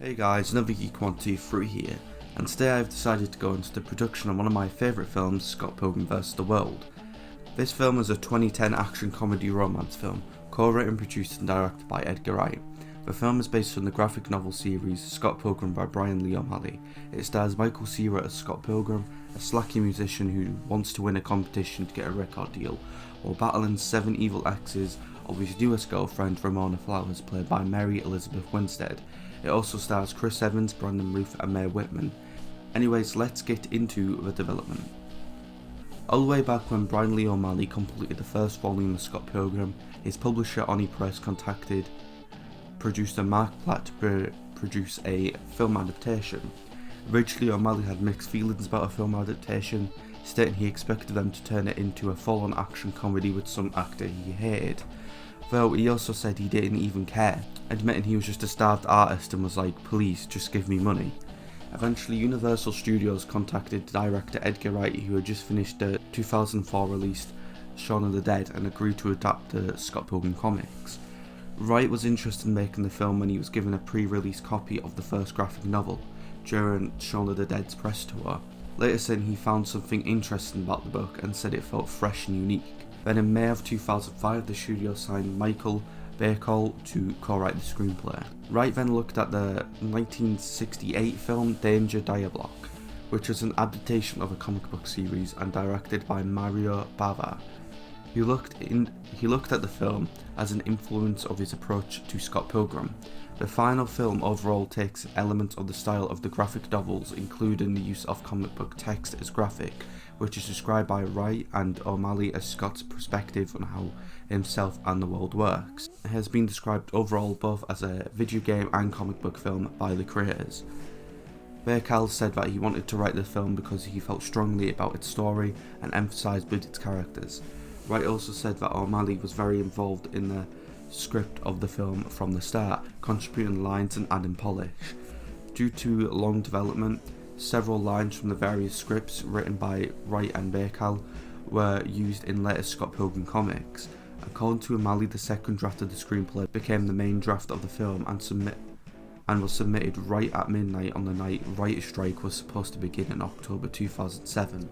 Hey guys, another Geek123 here, and today I've decided to go into the production of one of my favourite films, Scott Pilgrim vs. the World. This film is a 2010 action comedy romance film, co-written, produced and directed by Edgar Wright. The film is based on the graphic novel series Scott Pilgrim by Brian Lee O'Malley. It stars Michael Cera as Scott Pilgrim, a slacky musician who wants to win a competition to get a record deal, while battling 7 evil exes of his newest girlfriend Ramona Flowers, played by Mary Elizabeth Winstead. It also stars Chris Evans, Brandon Routh and Mae Whitman. Anyways, let's get into the development. All the way back when Brian Lee O'Malley completed the first volume of Scott Pilgrim, his publisher Oni Press contacted producer Marc Platt to produce a film adaptation. Originally, O'Malley had mixed feelings about a film adaptation, stating he expected them to turn it into a full-on action comedy with some actor he hated. Though he also said he didn't even care, admitting he was just a starved artist and was like, please, just give me money. Eventually, Universal Studios contacted director Edgar Wright, who had just finished the 2004 release Shaun of the Dead, and agreed to adapt the Scott Pilgrim comics. Wright was interested in making the film when he was given a pre-release copy of the first graphic novel during Shaun of the Dead's press tour, later saying he found something interesting about the book and said it felt fresh and unique. Then in May of 2005, the studio signed Michael Bacall to co-write the screenplay. Wright then looked at the 1968 film Diabolik, which was an adaptation of a comic book series and directed by Mario Bava. He looked at the film as an influence of his approach to Scott Pilgrim. The final film overall takes elements of the style of the graphic novels, including the use of comic book text as graphic, which is described by Wright and O'Malley as Scott's perspective on how himself and the world works. It has been described overall both as a video game and comic book film by the creators. Bacall said that he wanted to write the film because he felt strongly about its story and emphasised with its characters. Wright also said that O'Malley was very involved in the script of the film from the start, contributing lines and adding polish. Due to long development, several lines from the various scripts written by Wright and Bacall were used in later Scott Pilgrim comics. According to O'Malley, the second draft of the screenplay became the main draft of the film and was submitted right at midnight on the night writer's strike was supposed to begin in October 2007.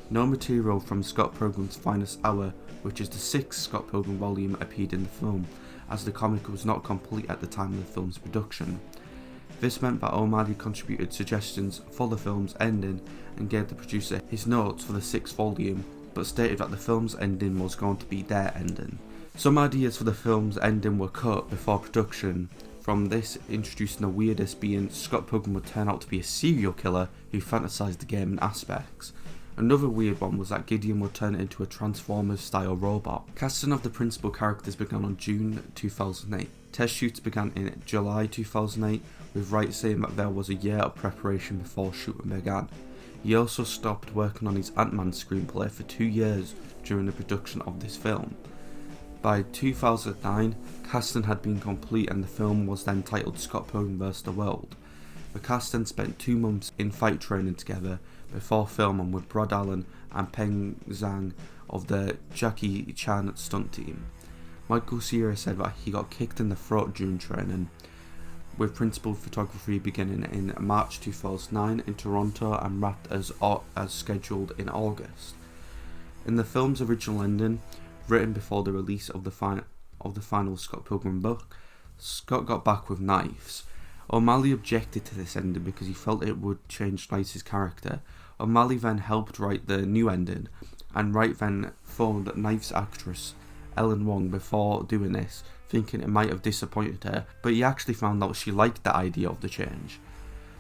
No material from Scott Pilgrim's Finest Hour, which is the 6th Scott Pilgrim volume, appeared in the film, as the comic was not complete at the time of the film's production. This meant that O'Malley contributed suggestions for the film's ending and gave the producer his notes for the 6th volume, but stated that the film's ending was going to be their ending. Some ideas for the film's ending were cut before production, from this introducing the weirdest being Scott Pilgrim would turn out to be a serial killer who fantasized the game in aspects. Another weird one was that Gideon would turn into a Transformers-style robot. Casting of the principal characters began on June 2008. Test shoots began in July 2008, with Wright saying that there was a year of preparation before shooting began. He also stopped working on his Ant-Man screenplay for 2 years during the production of this film. By 2009, casting had been complete and the film was then titled Scott Pilgrim vs. the World. The cast then spent 2 months in fight training together before filming with Brad Allen and Peng Zhang of the Jackie Chan stunt team. Michael Cera said that he got kicked in the throat during training, with principal photography beginning in March 2009 in Toronto and wrapped as scheduled in August. In the film's original ending, written before the release of the final Scott Pilgrim book, Scott got back with knives. O'Malley objected to this ending because he felt it would change Knight's character. O'Malley then helped write the new ending, and Wright then phoned Knight's actress Ellen Wong before doing this, thinking it might have disappointed her, but he actually found out she liked the idea of the change.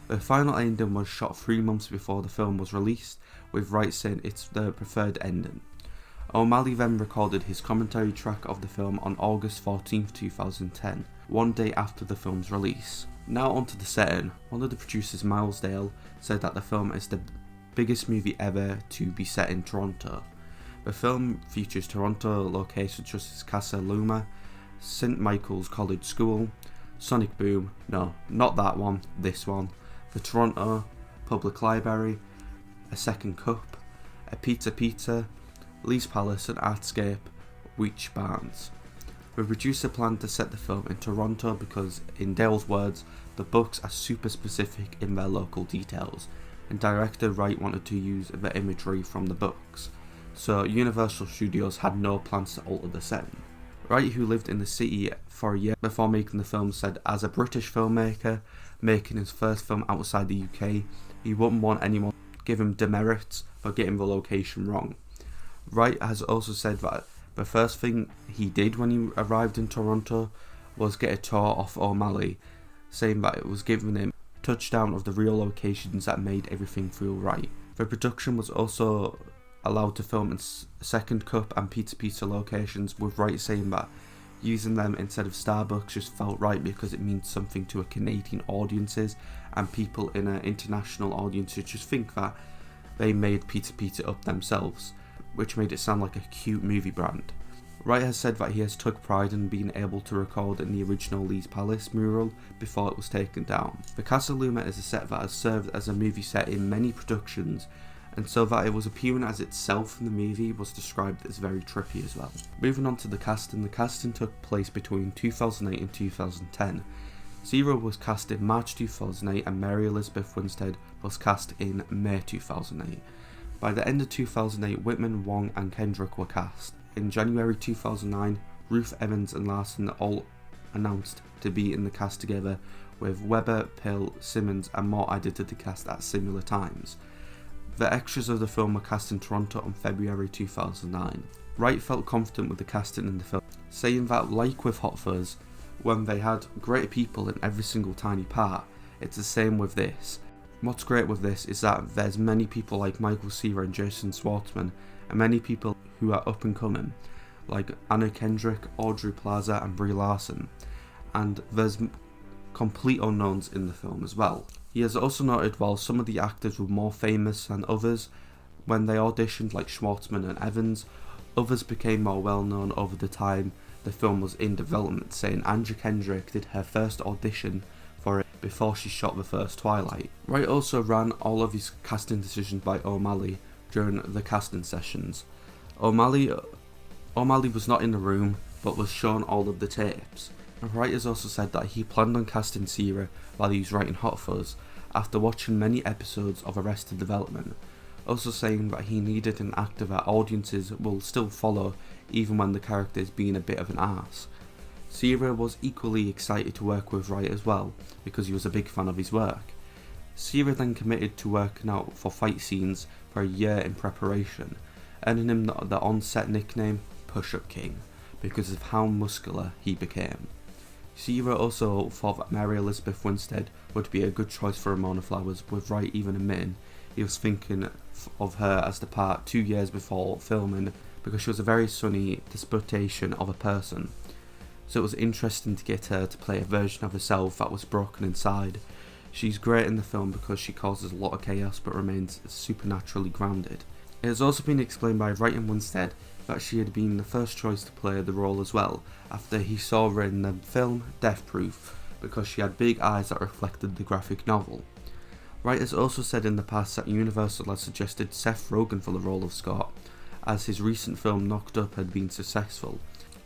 The final ending was shot 3 months before the film was released, with Wright saying it's the preferred ending. O'Malley then recorded his commentary track of the film on August 14, 2010, one day after the film's release. Now onto the setting. One of the producers, Miles Dale, said that the film is the biggest movie ever to be set in Toronto. The film features Toronto locations such as Casa Loma, St. Michael's College School, Sonic Boom, no, not that one, this one, the Toronto Public Library, a Second Cup, a Pizza, Lee's Palace and Artscape, Weech Barnes. The producer planned to set the film in Toronto because, in Dale's words, the books are super specific in their local details, and director Wright wanted to use the imagery from the books, so Universal Studios had no plans to alter the setting. Wright, who lived in the city for a year before making the film, said as a British filmmaker making his first film outside the UK, he wouldn't want anyone to give him demerits for getting the location wrong. Wright has also said that the first thing he did when he arrived in Toronto was get a tour off O'Malley, saying that it was giving him a touchdown of the real locations that made everything feel right. The production was also allowed to film in Second Cup and Pizza locations, with Wright saying that using them instead of Starbucks just felt right because it means something to a Canadian audiences, and people in an international audience just think that they made Pizza up themselves, which made it sound like a cute movie brand. Wright has said that he has took pride in being able to record in the original Lee's Palace mural before it was taken down. The Casa Luma is a set that has served as a movie set in many productions, and so that it was appearing as itself in the movie was described as very trippy as well. Moving on to the casting took place between 2008 and 2010. Cera was cast in March 2008 and Mary Elizabeth Winstead was cast in May 2008. By the end of 2008, Whitman, Wong and Kendrick were cast. In January 2009, Ruth Evans and Larson all announced to be in the cast together, with Weber, Pill, Simmons and more added to the cast at similar times. The extras of the film were cast in Toronto on February 2009. Wright felt confident with the casting in the film, saying that, like with Hot Fuzz, when they had great people in every single tiny part, it's the same with this. What's great with this is that there's many people like Michael Cera and Jason Schwartzman, and many people who are up and coming, like Anna Kendrick, Audrey Plaza and Brie Larson, and there's complete unknowns in the film as well. He has also noted while some of the actors were more famous than others when they auditioned, like Schwartzman and Evans, others became more well known over the time the film was in development, saying Andrew Kendrick did her first audition for it before she shot the first Twilight. Wright also ran all of his casting decisions by O'Malley during the casting sessions. O'Malley was not in the room but was shown all of the tapes. Wright has also said that he planned on casting Cera while he was writing Hot Fuzz after watching many episodes of Arrested Development, also saying that he needed an actor that audiences will still follow even when the character is being a bit of an arse. Cera was equally excited to work with Wright as well because he was a big fan of his work. Cera then committed to working out for fight scenes for a year in preparation, earning him the on-set nickname Push-Up King because of how muscular he became. Cera also thought that Mary Elizabeth Winstead would be a good choice for Ramona Flowers, with Wright even admitting he was thinking of her as the part 2 years before filming because she was a very sunny disputation of a person. So it was interesting to get her to play a version of herself that was broken inside. She's great in the film because she causes a lot of chaos but remains supernaturally grounded. It has also been explained by Wright and Winstead that she had been the first choice to play the role as well, after he saw her in the film Death Proof, because she had big eyes that reflected the graphic novel. Wright has also said in the past that Universal had suggested Seth Rogen for the role of Scott, as his recent film Knocked Up had been successful,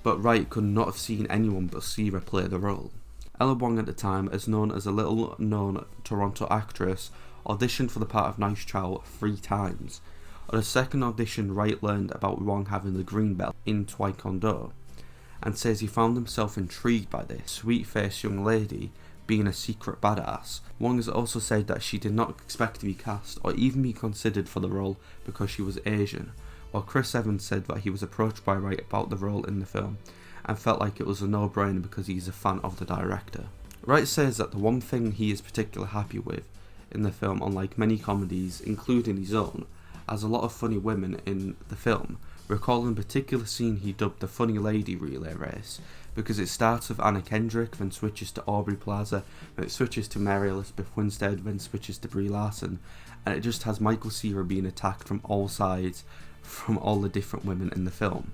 but Wright could not have seen anyone but Cera play the role. Ella Wong at the time, as known as a little-known Toronto actress, auditioned for the part of Nice Chow 3 times. On a second audition, Wright learned about Wong having the green belt in Taekwondo, and says he found himself intrigued by this sweet-faced young lady being a secret badass. Wong has also said that she did not expect to be cast or even be considered for the role because she was Asian, while Chris Evans said that he was approached by Wright about the role in the film and felt like it was a no-brainer because he is a fan of the director. Wright says that the one thing he is particularly happy with in the film, unlike many comedies, including his own, has a lot of funny women in the film, recalling a particular scene he dubbed the Funny Lady Relay Race, because it starts with Anna Kendrick, then switches to Aubrey Plaza, then it switches to Mary Elizabeth Winstead, then switches to Brie Larson, and it just has Michael Cera being attacked from all sides from all the different women in the film.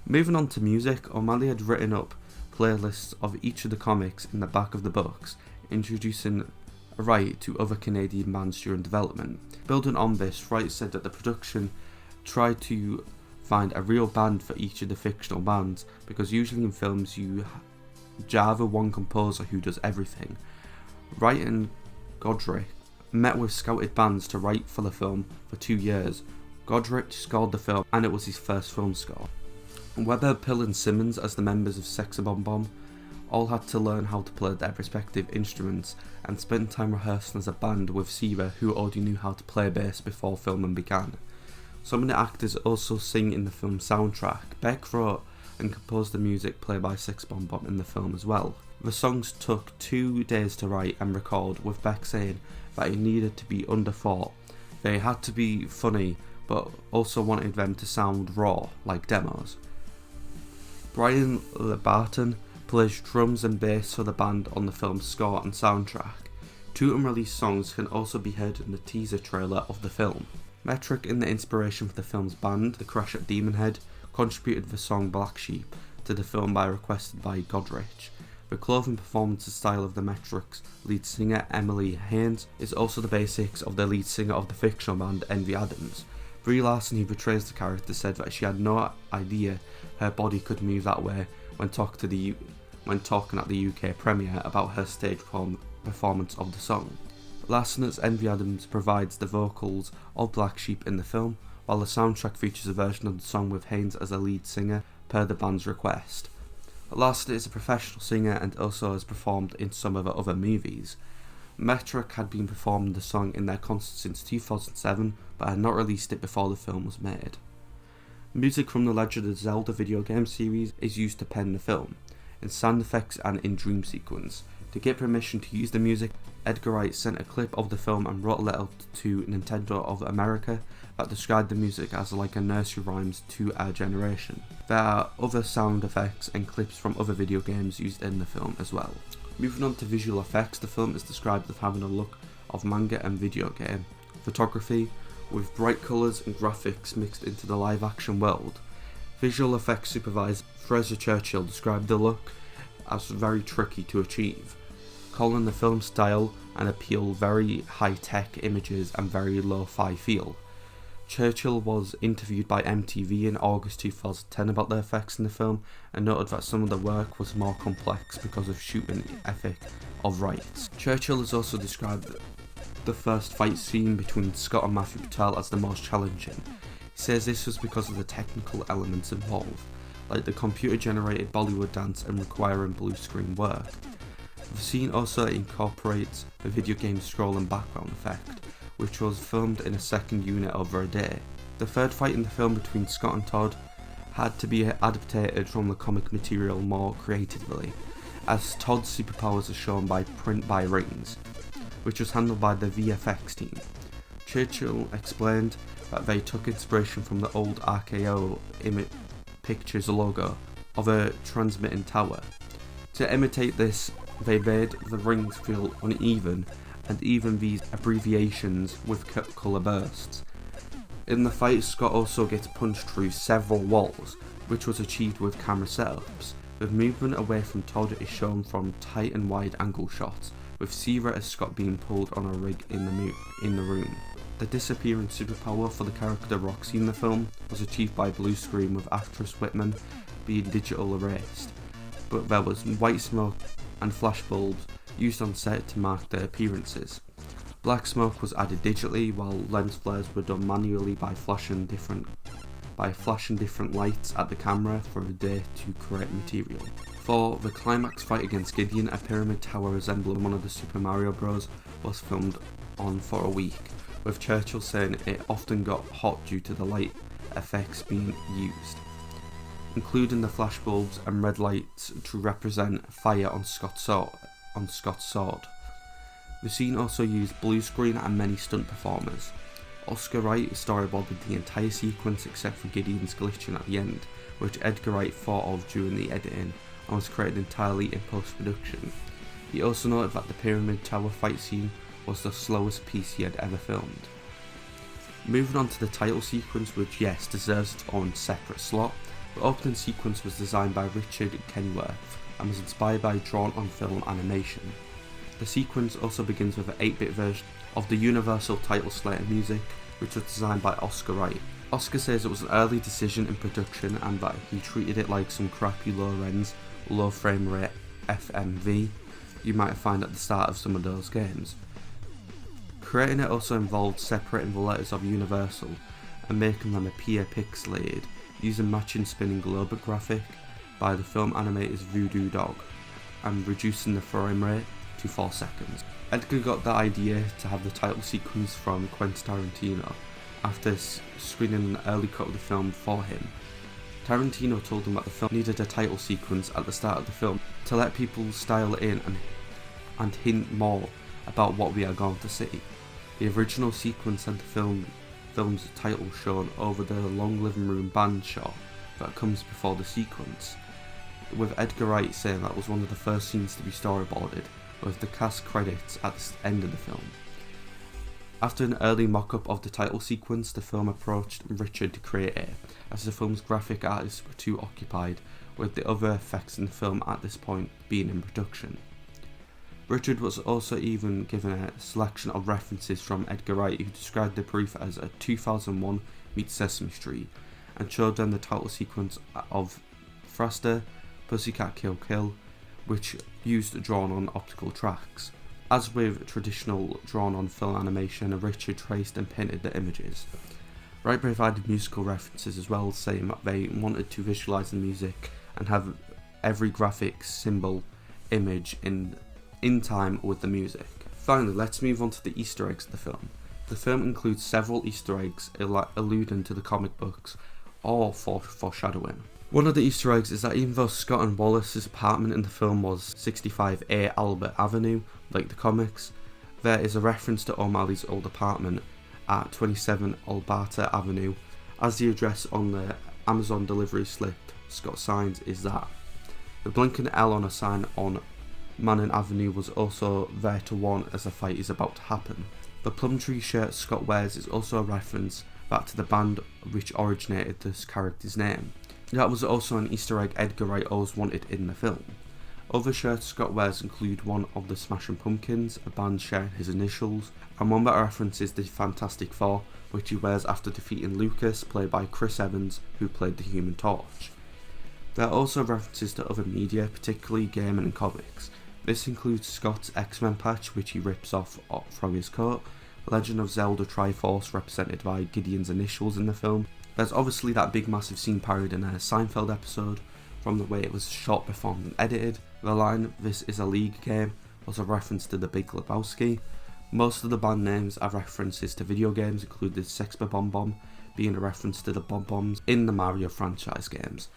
Moving on to music, O'Malley had written up playlists of each of the comics in the back of the books, introducing Wright to other Canadian bands during development. Building on this, Wright said that the production tried to find a real band for each of the fictional bands, because usually in films you Java one composer who does everything. Wright and Godrich met with scouted bands to write for the film for 2 years. Godrich scored the film, and it was his first film score. Weber, Pill and Simmons, as the members of Sex Bomb Bomb, all had to learn how to play their respective instruments and spent time rehearsing as a band with Cera, who already knew how to play bass before filming began. Some of the actors also sing in the film soundtrack. Beck wrote and composed the music played by Sex Bomb Bomb in the film as well. The songs took 2 days to write and record, with Beck saying that it needed to be underthought. They had to be funny, but also wanted them to sound raw, like demos. Brian LeBarton plays drums and bass for the band on the film's score and soundtrack. 2 unreleased songs can also be heard in the teaser trailer of the film. Metric, in the inspiration for the film's band, The Crash at Demon Head, contributed the song Black Sheep to the film by requested by Godrich. The clothing performance style of the Metric's lead singer Emily Haynes is also the basics of the lead singer of the fictional band Envy Adams. Brie Larson, who portrays the character, said that she had no idea her body could move that way when talking at the UK premiere about her stage performance of the song. Larson as Envy Adams provides the vocals of Black Sheep in the film, while the soundtrack features a version of the song with Haynes as a lead singer per the band's request. Larson is a professional singer and also has performed in some of the other movies. Metric had been performing the song in their concert since 2007, but had not released it before the film was made. Music from the Legend of Zelda video game series is used to pen the film, in sound effects and in dream sequence. To get permission to use the music, Edgar Wright sent a clip of the film and wrote a letter to Nintendo of America that described the music as like a nursery rhymes to our generation. There are other sound effects and clips from other video games used in the film as well. Moving on to visual effects, the film is described as having a look of manga and video game photography, with bright colours and graphics mixed into the live action world. Visual effects supervisor Fraser Churchill described the look as very tricky to achieve, calling the film style and appeal very high-tech images and very lo-fi feel. Churchill was interviewed by MTV in August 2010 about the effects in the film and noted that some of the work was more complex because of shooting ethic of Wright's. Churchill has also described the first fight scene between Scott and Matthew Patel as the most challenging. He says this was because of the technical elements involved, like the computer-generated Bollywood dance and requiring blue screen work. The scene also incorporates the video game scrolling background effect, which was filmed in a second unit over a day. The third fight in the film between Scott and Todd had to be adapted from the comic material more creatively, as Todd's superpowers are shown by print by rings, which was handled by the VFX team. Churchill explained that they took inspiration from the old RKO Pictures logo of a transmitting tower. To imitate this, they made the rings feel uneven and even these abbreviations with colour bursts. In the fight, Scott also gets punched through several walls, which was achieved with camera setups. The movement away from Todd is shown from tight and wide angle shots, with Cera as Scott being pulled on a rig in the room. The disappearing superpower for the character Roxy in the film was achieved by blue screen, with actress Whitman being digital erased, but there was white smoke and flashbulbs used on set to mark their appearances. Black smoke was added digitally, while lens flares were done manually by flashing different lights at the camera for a day to create material. For the climax fight against Gideon, a pyramid tower resembling one of the Super Mario Bros. Was filmed on for a week, with Churchill saying it often got hot due to the light effects being used, including the flashbulbs and red lights to represent fire on Scott's sword. The scene also used blue screen and many stunt performers. Oscar Wright storyboarded the entire sequence except for Gideon's glitching at the end, which Edgar Wright thought of during the editing and was created entirely in post-production. He also noted that the Pyramid Tower fight scene was the slowest piece he had ever filmed. Moving on to the title sequence, which yes, deserves its own separate slot. The opening sequence was designed by Richard Kenworth and was inspired by drawn-on-film animation. The sequence also begins with an 8-bit version of the Universal title Slater music, which was designed by Oscar Wright. Oscar says it was an early decision in production and that he treated it like some crappy low-res, low frame rate FMV you might find at the start of some of those games. Creating it also involved separating the letters of Universal and making them appear pixelated using matching spinning globe graphic by the film animator's Voodoo Dog and reducing the frame rate to 4 seconds. Edgar got the idea to have the title sequence from Quentin Tarantino after screening an early cut of the film for him. Tarantino told him that the film needed a title sequence at the start of the film to let people style in and hint more about what we are going to see. The original sequence had the film's title shown over the long living room band shot that comes before the sequence, with Edgar Wright saying that was one of the first scenes to be storyboarded, with the cast credits at the end of the film. After an early mock-up of the title sequence, the film approached Richard to create it, as the film's graphic artists were too occupied with the other effects in the film at this point being in production. Richard was also even given a selection of references from Edgar Wright, who described the brief as a 2001 meets Sesame Street, and showed them the title sequence of Thruster, Pussycat Kill Kill, which used drawn-on optical tracks. As with traditional drawn-on film animation, Richard traced and painted the images. Wright provided musical references as well, saying that they wanted to visualise the music and have every graphic symbol image in time with the music. Finally, let's move on to the Easter eggs of the film. The film includes several Easter eggs alluding to the comic books or foreshadowing. One of the Easter eggs is that even though Scott and Wallace's apartment in the film was 65A Albert Avenue, like the comics, there is a reference to O'Malley's old apartment at 27 Alberta Avenue, as the address on the Amazon delivery slip Scott signs is that. The blinking L on a sign on Manning Avenue was also there to warn as a fight is about to happen. The plum tree shirt Scott wears is also a reference back to the band which originated this character's name. That was also an Easter egg Edgar Wright always wanted in the film. Other shirts Scott wears include one of the Smashing Pumpkins, a band sharing his initials, and one that references the Fantastic Four, which he wears after defeating Lucas, played by Chris Evans, who played the Human Torch. There are also references to other media, particularly gaming and comics. This includes Scott's X-Men patch, which he rips off from his coat, Legend of Zelda Triforce represented by Gideon's initials in the film. There's obviously that big massive scene parried in a Seinfeld episode, from the way it was shot, performed and edited. The line, "This is a league game," was a reference to The Big Lebowski. Most of the band names are references to video games, including Sexpa Bomb Bomb being a reference to the Bomb Bombs in the Mario franchise games,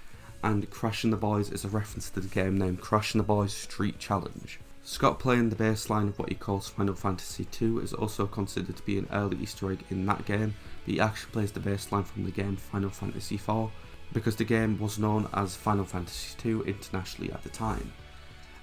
and Crashing the Boys is a reference to the game named Crashing the Boys Street Challenge. Scott playing the bass line of what he calls Final Fantasy II is also considered to be an early Easter egg in that game, but he actually plays the bass line from the game Final Fantasy IV, because the game was known as Final Fantasy II internationally at the time.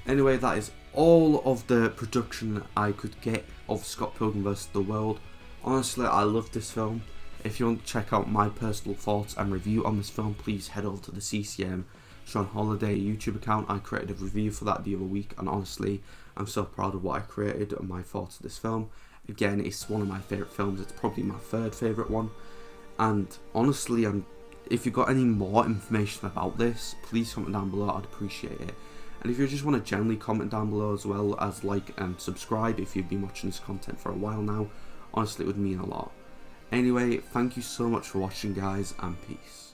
Anyway, that is all of the production I could get of Scott Pilgrim vs. the World. Honestly, I love this film. If you want to check out my personal thoughts and review on this film, please head over to the CCM Sean Holiday YouTube account. I created a review for that the other week, and honestly, I'm so proud of what I created and my thoughts of this film. Again, it's one of my favourite films. It's probably my third favourite one. And honestly, if you've got any more information about this, please comment down below. I'd appreciate it. And if you just want to generally comment down below, as well as like and subscribe if you've been watching this content for a while now, honestly, it would mean a lot. Anyway, thank you so much for watching, guys, and peace.